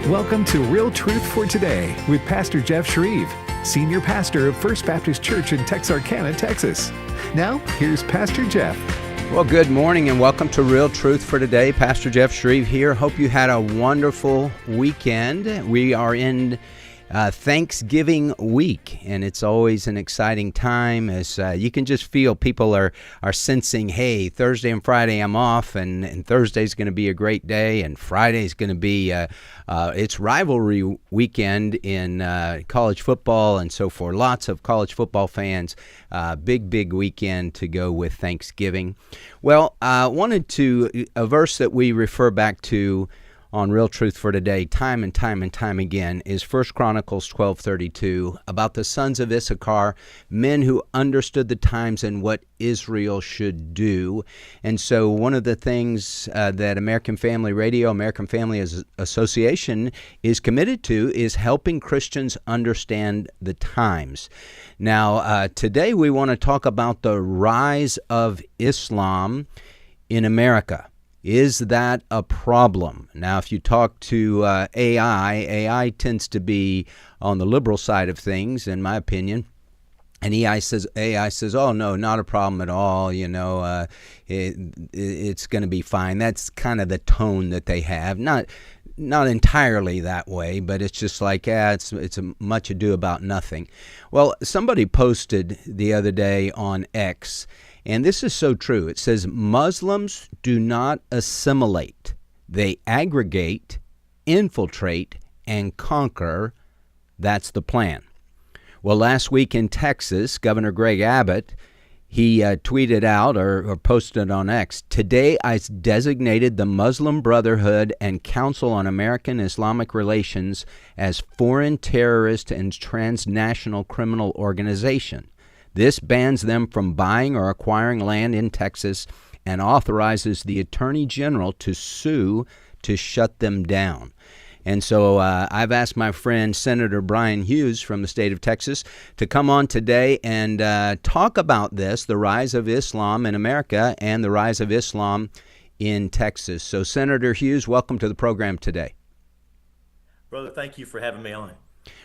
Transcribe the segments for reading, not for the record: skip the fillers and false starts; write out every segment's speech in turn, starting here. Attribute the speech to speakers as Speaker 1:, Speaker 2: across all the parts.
Speaker 1: Welcome to Real Truth for Today with Pastor Jeff Schreve, Senior Pastor of First Baptist Church in Texarkana, Texas. Now, here's Pastor Jeff.
Speaker 2: Well, good morning and welcome to Real Truth for Today. Pastor Jeff Schreve here. Hope you had a wonderful weekend. We are in Thanksgiving week, and it's always an exciting time as you can just feel people are sensing, hey, Thursday and Friday I'm off, and Thursday's going to be a great day, and Friday's going to be it's rivalry weekend in college football and so forth. Lots of college football fans. Big weekend to go with Thanksgiving. Well, I wanted to, a verse that we refer back to on Real Truth for Today, time and time again, is 1 Chronicles 12:32, about the sons of Issachar, men who understood the times and what Israel should do. And so one of the things that American Family Radio, American Family Association is committed to is helping Christians understand the times. Now, today we want to talk about the rise of Islam in America. Is that a problem? Now, if you talk to AI tends to be on the liberal side of things, in my opinion. And AI says, oh, no, not a problem at all. You know, it's going to be fine. That's kind of the tone that they have. Not entirely that way, but it's just like, it's a much ado about nothing. Well, somebody posted the other day on X, and this is so true. It says, Muslims do not assimilate. They aggregate, infiltrate, and conquer. That's the plan. Well, last week in Texas, Governor Greg Abbott, he tweeted out or posted on X, today I designated the Muslim Brotherhood and Council on American Islamic Relations as foreign terrorist and transnational criminal organization. This bans them from buying or acquiring land in Texas and authorizes the Attorney General to sue to shut them down. And so I've asked my friend Senator Bryan Hughes from the state of Texas to come on today and talk about this, the rise of Islam in America and the rise of Islam in Texas. So Senator Hughes, welcome to the program today.
Speaker 3: Brother, thank you for having me on.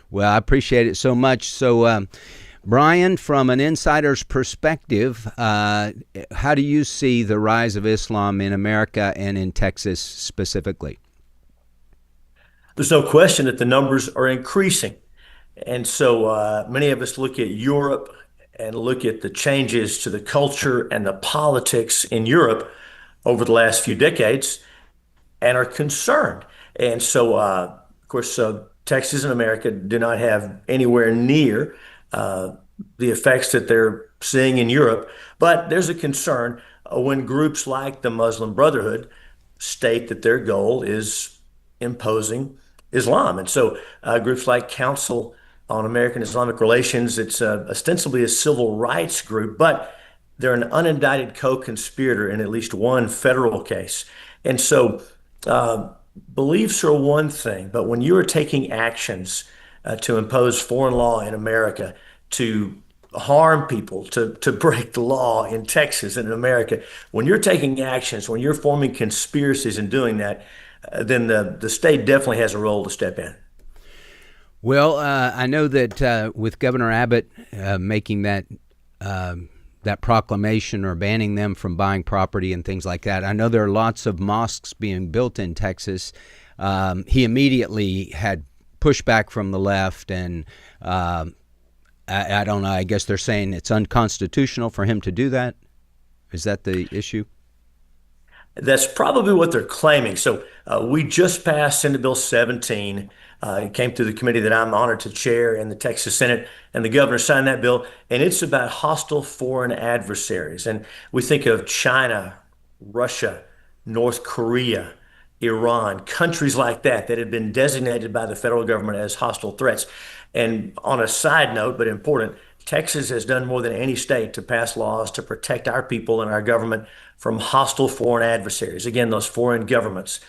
Speaker 2: Well, I appreciate it so much. So, Bryan, from an insider's perspective, how do you see the rise of Islam in America and in Texas specifically?
Speaker 3: There's no question that the numbers are increasing. And so many of us look at Europe and look at the changes to the culture and the politics in Europe over the last few decades and are concerned. And so, of course, Texas and America do not have anywhere near the effects that they're seeing in Europe. But there's a concern when groups like the Muslim Brotherhood state that their goal is imposing Islam. And so groups like Council on American Islamic Relations, it's ostensibly a civil rights group, but they're an unindicted co-conspirator in at least one federal case. And so beliefs are one thing, but when you are taking actions to impose foreign law in America, to harm people, to break the law in Texas and in America, when you're taking actions, when you're forming conspiracies and doing that, then the state definitely has a role to step in.
Speaker 2: Well, I know that with Governor Abbott making that proclamation or banning them from buying property and things like that, I know there are lots of mosques being built in Texas. He immediately had pushback from the left, and I don't know, I guess they're saying it's unconstitutional for him to do that. Is that the issue?
Speaker 3: That's probably what they're claiming. So we just passed Senate Bill 17. It came through the committee that I'm honored to chair in the Texas Senate, and the governor signed that bill. And it's about hostile foreign adversaries. And we think of China, Russia, North Korea, Iran, countries like that had been designated by the federal government as hostile threats. And on a side note, but important, Texas has done more than any state to pass laws to protect our people and our government from hostile foreign adversaries. Again, those foreign governments.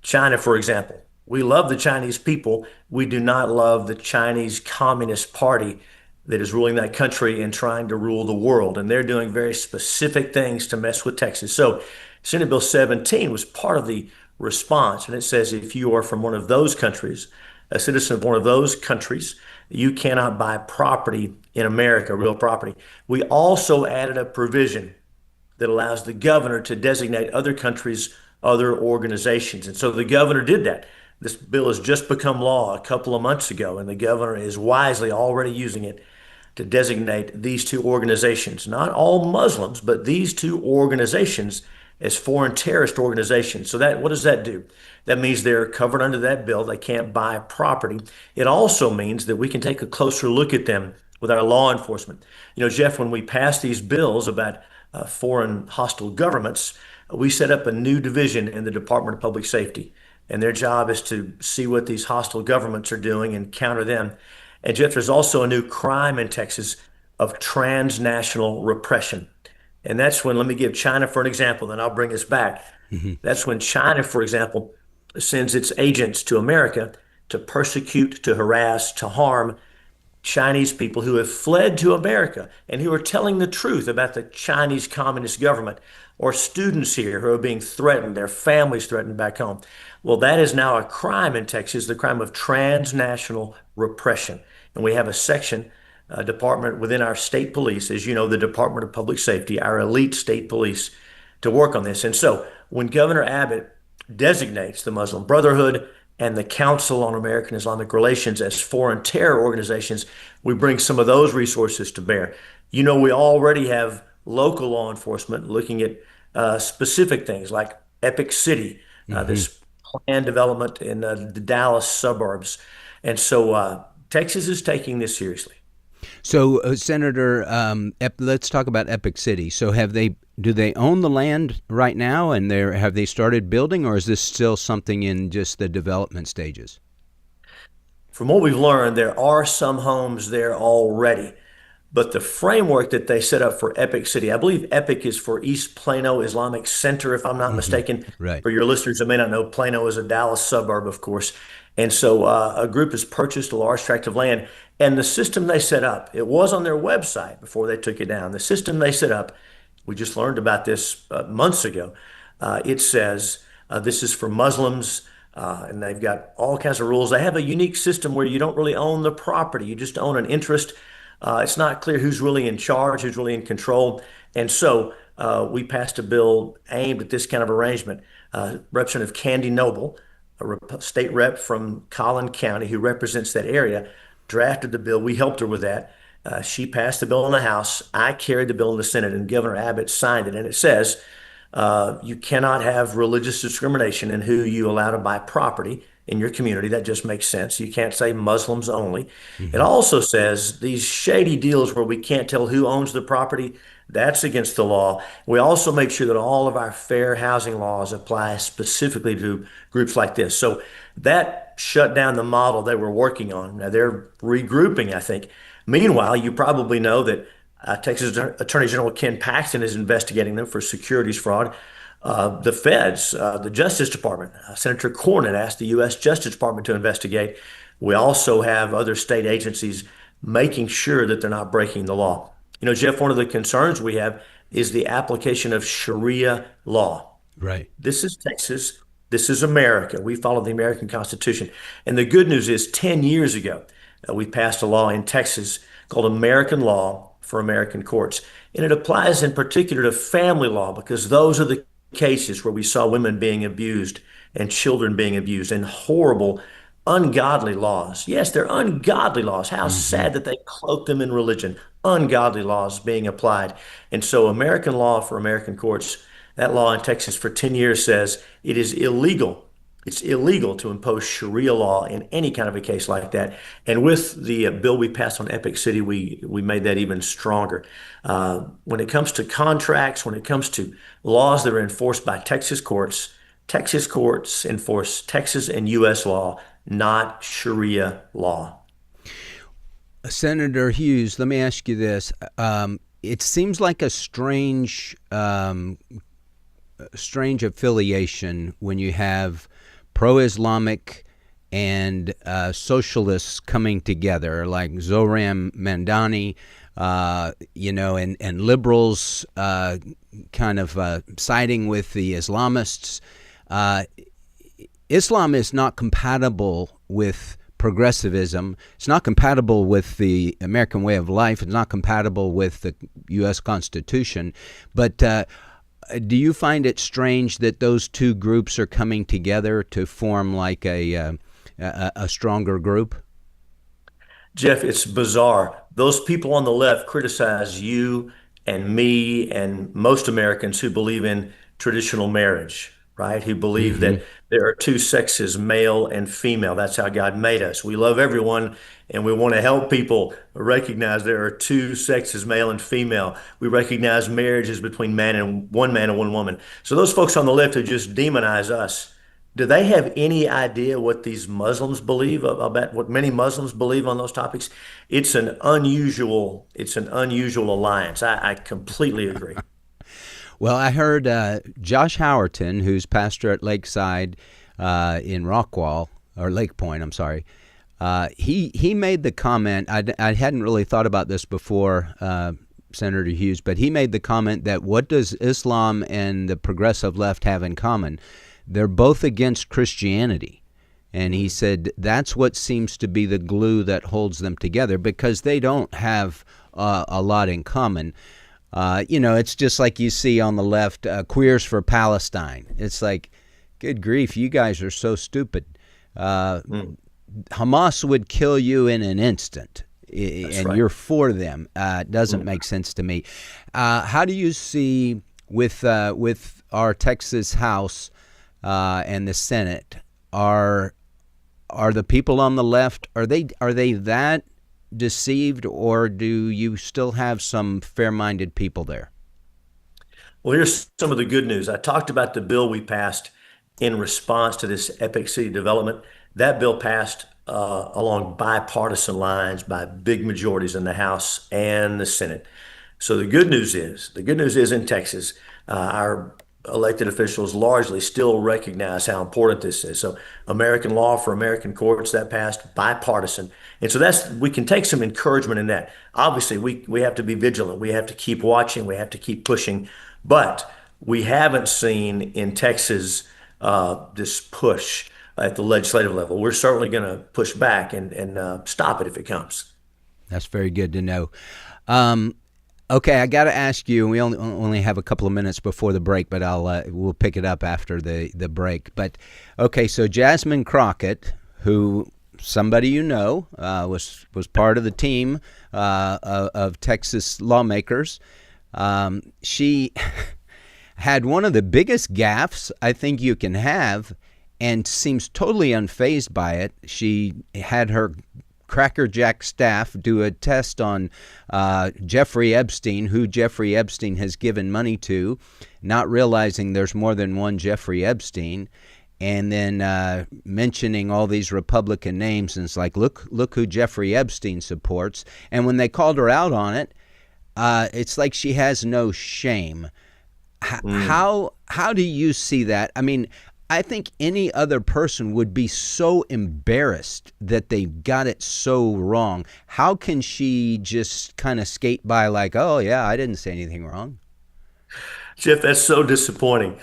Speaker 3: China, for example. We love the Chinese people. We do not love the Chinese Communist Party that is ruling that country and trying to rule the world. And they're doing very specific things to mess with Texas. So Senate Bill 17 was part of the response. And it says if you are from one of those countries, a citizen of one of those countries, you cannot buy property in America, real property. We also added a provision that allows the governor to designate other countries, other organizations. And so the governor did that. This bill has just become law a couple of months ago, and the governor is wisely already using it to designate these two organizations, not all Muslims, but these two organizations as foreign terrorist organizations. So that what does that do? That means they're covered under that bill. They can't buy property. It also means that we can take a closer look at them with our law enforcement. You know, Jeff, when we pass these bills about foreign hostile governments, we set up a new division in the Department of Public Safety. And their job is to see what these hostile governments are doing and counter them. And Jeff, there's also a new crime in Texas of transnational repression. And that's when, let me give China for an example, then I'll bring us back. That's when China, for example, sends its agents to America to persecute, to harass, to harm Chinese people who have fled to America and who are telling the truth about the Chinese Communist government, or students here who are being threatened, their families threatened back home. Well, that is now a crime in Texas, the crime of transnational repression. And we have a section, department within our state police, as you know, the Department of Public Safety, our elite state police, to work on this. And so when Governor Abbott designates the Muslim Brotherhood and the Council on American Islamic Relations as foreign terror organizations, we bring some of those resources to bear. You know, we already have local law enforcement looking at specific things like Epic City, this planned development in the Dallas suburbs. And so Texas is taking this seriously.
Speaker 2: So, Senator, let's talk about Epic City. So, do they own the land right now, and have they started building, or is this still something in just the development stages?
Speaker 3: From what we've learned, there are some homes there already. But the framework that they set up for Epic City, I believe Epic is for East Plano Islamic Center, if I'm not mistaken.
Speaker 2: Right.
Speaker 3: For your listeners that may not know, Plano is a Dallas suburb, of course. And so a group has purchased a large tract of land. And the system they set up, it was on their website before they took it down. The system they set up, we just learned about this months ago. It says this is for Muslims, and they've got all kinds of rules. They have a unique system where you don't really own the property, you just own an interest. It's not clear who's really in charge, who's really in control. And so we passed a bill aimed at this kind of arrangement. Representative Candy Noble, a state rep from Collin County who represents that area, drafted the bill. We helped her with that. She passed the bill in the House. I carried the bill in the Senate, and Governor Abbott signed it. And it says you cannot have religious discrimination in who you allow to buy property in your community. That just makes sense. You can't say Muslims only. It also says these shady deals where we can't tell who owns the property, that's against the law. We also make sure that all of our fair housing laws apply specifically to groups like this. So that shut down the model they were working on. Now they're regrouping, I think. Meanwhile, you probably know that Texas Attorney General Ken Paxton is investigating them for securities fraud. The feds, the Justice Department, Senator Cornyn asked the U.S. Justice Department to investigate. We also have other state agencies making sure that they're not breaking the law. You know, Jeff, one of the concerns we have is the application of Sharia law.
Speaker 2: Right.
Speaker 3: This is Texas. This is America. We follow the American Constitution. And the good news is 10 years ago, we passed a law in Texas called American Law for American Courts. And it applies in particular to family law because those are the cases where we saw women being abused and children being abused and horrible, ungodly laws. Yes, they're ungodly laws. How sad that they cloak them in religion. Ungodly laws being applied. And so American Law for American Courts, that law in Texas for 10 years says it is illegal. It's illegal to impose Sharia law in any kind of a case like that. And with the bill we passed on Epic City, we made that even stronger. When it comes to contracts, when it comes to laws that are enforced by Texas courts enforce Texas and U.S. law, not Sharia law.
Speaker 2: Senator Hughes, let me ask you this. It seems like a strange affiliation when you have pro-Islamic and socialists coming together, like Zohran Mamdani, and liberals kind of siding with the Islamists. Islam is not compatible with progressivism. It's not compatible with the American way of life. It's not compatible with the U.S. Constitution. But do you find it strange that those two groups are coming together to form like a stronger group?
Speaker 3: Jeff, it's bizarre. Those people on the left criticize you and me and most Americans who believe in traditional marriage, right? Who believe
Speaker 2: Mm-hmm.
Speaker 3: that there are two sexes, male and female. That's how God made us. We love everyone and we want to help people recognize there are two sexes, male and female. We recognize marriage is between man and one woman. So those folks on the left who just demonize us, do they have any idea what these Muslims believe about what many Muslims believe on those topics? It's an unusual alliance. I completely agree.
Speaker 2: Well, I heard Josh Howerton, who's pastor at Lakeside in Rockwall, or Lake Point, I'm sorry. He made the comment, I hadn't really thought about this before, Senator Hughes, but he made the comment that what does Islam and the progressive left have in common? They're both against Christianity. And he said that's what seems to be the glue that holds them together, because they don't have a lot in common. It's just like you see on the left, Queers for Palestine. It's like, good grief, you guys are so stupid. Hamas would kill you in an instant, and
Speaker 3: right.
Speaker 2: You're for them. It doesn't make sense to me. How do you see with our Texas House and the Senate, are the people on the left, are they that deceived, or do you still have some fair-minded people there?
Speaker 3: Well, here's some of the good news. I talked about the bill we passed in response to this Epic City development. That bill passed along bipartisan lines by big majorities in the House and the Senate. So the good news is in Texas, our elected officials largely still recognize how important this is. So American law for American courts, that passed bipartisan. And so we can take some encouragement in that. Obviously, we have to be vigilant. We have to keep watching. We have to keep pushing. But we haven't seen in Texas this push at the legislative level. We're certainly going to push back and stop it if it comes.
Speaker 2: That's very good to know. Okay, I got to ask you. We only have a couple of minutes before the break, but we'll pick it up after the break. But okay, so Jasmine Crockett, who somebody was part of the team of Texas lawmakers. She had one of the biggest gaffes I think you can have, and seems totally unfazed by it. She had her crackerjack staff do a test on Jeffrey Epstein, who Jeffrey Epstein has given money to, not realizing there's more than one Jeffrey Epstein, and then mentioning all these Republican names, and it's like, look who Jeffrey Epstein supports. And when they called her out on it, it's like she has no shame. How do you see that? I mean, I think any other person would be so embarrassed that they got it so wrong. How can she just kind of skate by like, oh, yeah, I didn't say anything wrong?
Speaker 3: Jeff, that's so disappointing.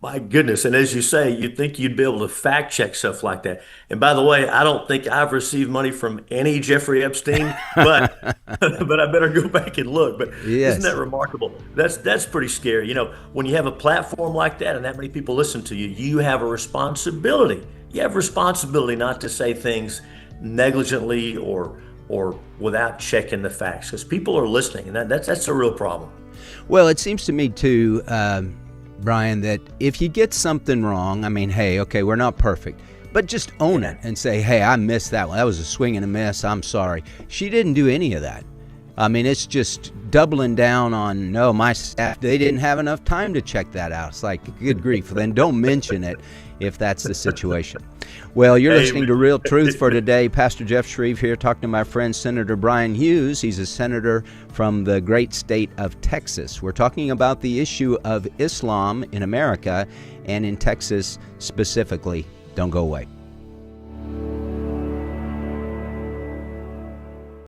Speaker 3: My goodness. And as you say, you'd think you'd be able to fact check stuff like that. And by the way, I don't think I've received money from any Jeffrey Epstein, but but I better go back and look. But
Speaker 2: Yes.
Speaker 3: Isn't that remarkable? That's pretty scary. When you have a platform like that and that many people listen to you, you have a responsibility. You have responsibility not to say things negligently or without checking the facts, because people are listening, and that's a real problem.
Speaker 2: Well, it seems to me too, Bryan, that if you get something wrong, I mean, hey, okay, we're not perfect, but just own it and say, hey, I missed that one. That was a swing and a miss. I'm sorry. She didn't do any of that. I mean, it's just doubling down on, no, my staff, they didn't have enough time to check that out. It's like, good grief. Then don't mention it if that's the situation. Well, you're listening to Real Truth for Today. Pastor Jeff Schreve here talking to my friend Senator Bryan Hughes. He's a senator from the great state of Texas. We're talking about the issue of Islam in America and in Texas specifically. Don't go away.